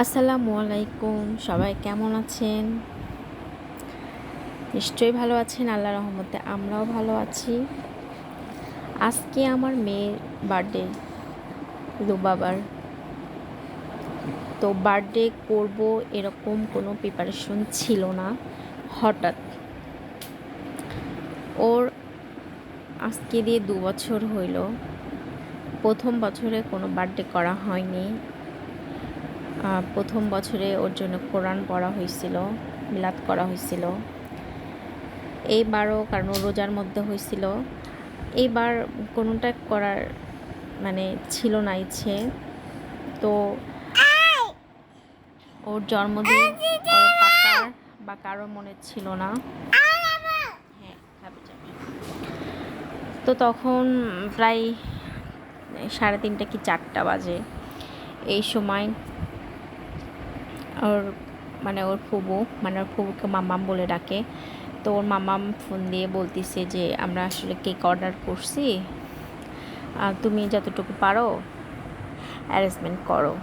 আসসালামু আলাইকুম, সবাই কেমন আছেন? নিশ্চয়ই ভালো আছেন। আল্লাহর রহমতে আমরাও ভালো আছি। আজকে আমার মেয়ের বার্থডে, লুবাবার। তো বার্থডে করব এরকম কোনো প্রিপারেশন ছিল না। হঠাৎ ওর আজকে দিয়ে 2 বছর হইল। প্রথম বছরে কোনো বার্থডে করা হয়নি। প্রথম বছরে ওর জন্য কোরআন পড়া হয়েছিল, মিলাদ করা হয়েছিল। এইবারও কারণ ও রোজার মধ্যে হয়েছিল, এইবার কোনোটা করার ছিল না ইচ্ছে। তো ওর জন্মদিন ওর পাপার বা কারো মনে ছিল না। হ্যাঁ, খাবে যাবে। তো তখন প্রায় 3:30 কি 4টা বাজে। এই সময় ওর ওর ফুবুকে মাম্মাম বলে ডাকে। তো ওর মাম্মাম ফোন দিয়ে বলতেছে যে আমরা আসলে কেক অর্ডার করছি, তুমি যতটুকু পারো অ্যারেঞ্জমেন্ট করো।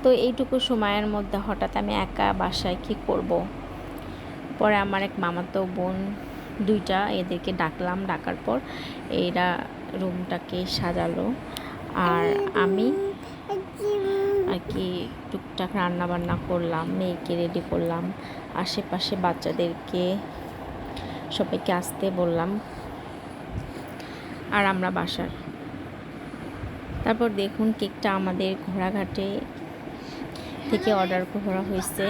তো এইটুকু সময়ের মধ্যে হঠাৎ আমি একা বাসায় কী করব। পরে আমার এক মামাতো বোন 2টা, এদেরকে ডাকলাম। ডাকার পর এরা রুমটাকে সাজালো, আর আমি আর কি টুকটাক রান্নাবান্না করলাম, মেয়েকে রেডি করলাম, আশেপাশে বাচ্চাদেরকে সবাইকে আসতে বললাম, আর আমরা বাসার। তারপর দেখুন কেকটা আমাদের ঘোড়াঘাটে থেকে অর্ডার করা হয়েছে।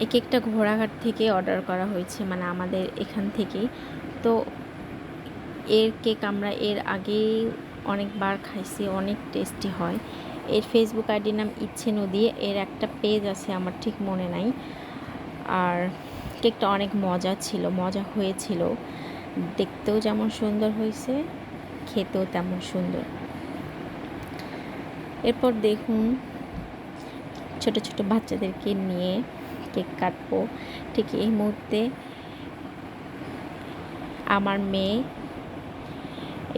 এই কেকটা ঘোড়াঘাট থেকে অর্ডার করা হয়েছে, আমাদের এখান থেকেই। তো এর কেক আমরা এর আগেই অনেকবার খাইছি, অনেক টেস্টি হয়। এর ফেসবুক আইডির নাম ইচ্ছে নদী। এর একটা পেজ আছে, আমার ঠিক মনে নাই। আর কেকটা অনেক মজা হয়েছিল। দেখতেও যেমন সুন্দর হয়েছে, খেতেও তেমন সুন্দর। এরপর দেখুন ছোট ছোট বাচ্চাদেরকে নিয়ে কেক কাটবো। ঠিক এই মুহূর্তে আমার মেয়ে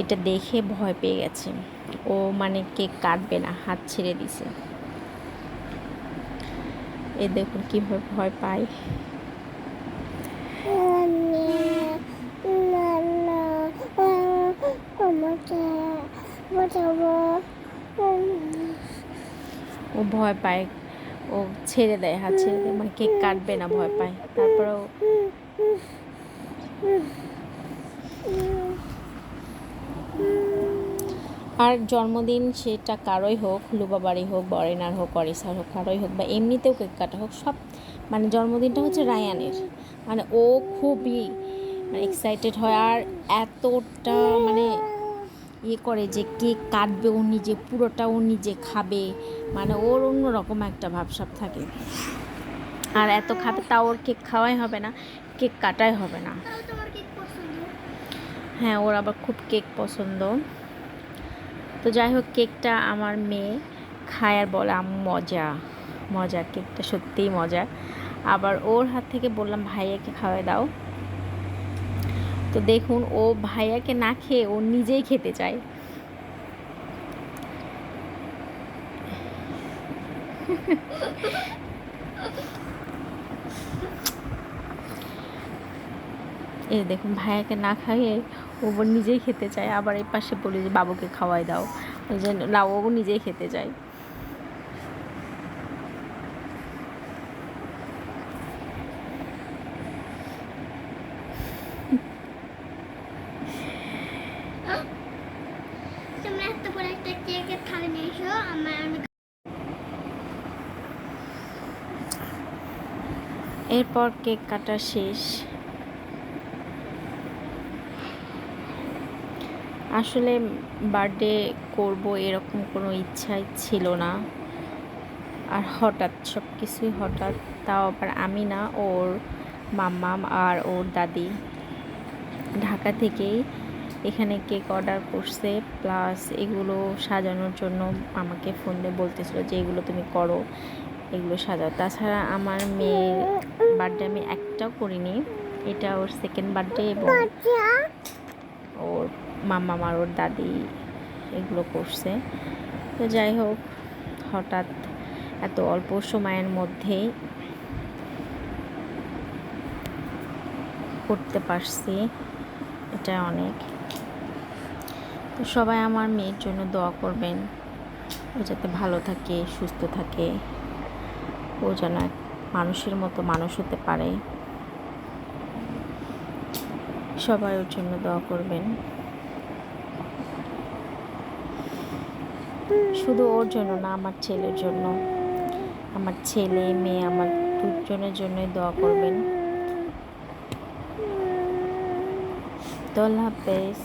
এটা দেখে ভয় পেয়ে গেছে। ও কেক কাটবে না, হাত ছেড়ে দিছে। এ দেখুন কীভাবে ভয় পায়। ও ভয় পায়, ও ছেড়ে দেয়, হাত ছেড়ে দেয়, কেক কাটবে না, ভয় পায়। তারপরেও আর জন্মদিন সেটা কারোই হোক, লুবাবারই হোক, বরেনার হোক, অরিসার হোক, কারোই হোক, বা এমনিতেও কেক কাটা হোক, সব জন্মদিনটা হচ্ছে রায়ানের। ও খুবই এক্সাইটেড হয়, আর এতটা ইয়ে করে যে কেক কাটবে ও নিজে, পুরোটা ও নিজে খাবে। ওর অন্যরকম একটা ভাবসাব থাকে। আর এত খাবে, তাও ওর কেক খাওয়াই হবে না, কেক কাটাই হবে না। হ্যাঁ, ওর আবার খুব কেক পছন্দ। তো যাই হোক, কেকটা আমার মেয়ে খায় আর বলে মজা মজা, কেকটা সত্যিই মজা। আবার ওর হাত থেকে বললাম ভাইয়াকে খাওয়াই দাও। তো দেখুন, ও ভাইয়াকে না খেয়ে ও নিজেই খেতে চায়। এই দেখুন, ভাইয়াকে না খাইয়ে ও নিজেই খেতে চায়। আবার এই পাশে বলি যে বাবুকে খাওয়াই দাও, যে না, ও নিজেই খেতে চায়। এরপর কেক কাটা শেষ। আসলে বার্থডে করব এরকম কোনো ইচ্ছাই ছিল না, আর হঠাৎ সব কিছুই হঠাৎ। তাও আবার আমি না, ওর মাম্মাম আর ওর দাদি ঢাকা থেকেই এখানে কেক অর্ডার করছে, প্লাস এগুলো সাজানোর জন্য আমাকে ফোন দিয়ে বলতেছিল যে এগুলো তুমি করো, এগুলো সাজাও। তাছাড়া আমার মেয়ের বার্থডে আমি একটাও করিনি, এটা ওর সেকেন্ড বার্থডে, এবং ওর মাম্মাম আর ওর দাদি এগুলো করছে। তো যাই হোক, হঠাৎ এত অল্প সময়ের মধ্যেই করতে পারছি, এটা অনেক। তো সবাই আমার মেয়ের জন্য দোয়া করবেন, ও যাতে ভালো থাকে, সুস্থ থাকে, ও যেন এক মানুষের মতো মানুষ হতে পারে। সবাই ওর জন্য দোয়া করবেন, শুধু ওর জন্য না, আমার ছেলের জন্য, আমার ছেলে মেয়ে আমার দুজনের জন্যই দোয়া করবেন। তো আল্লাহ হাফেজ।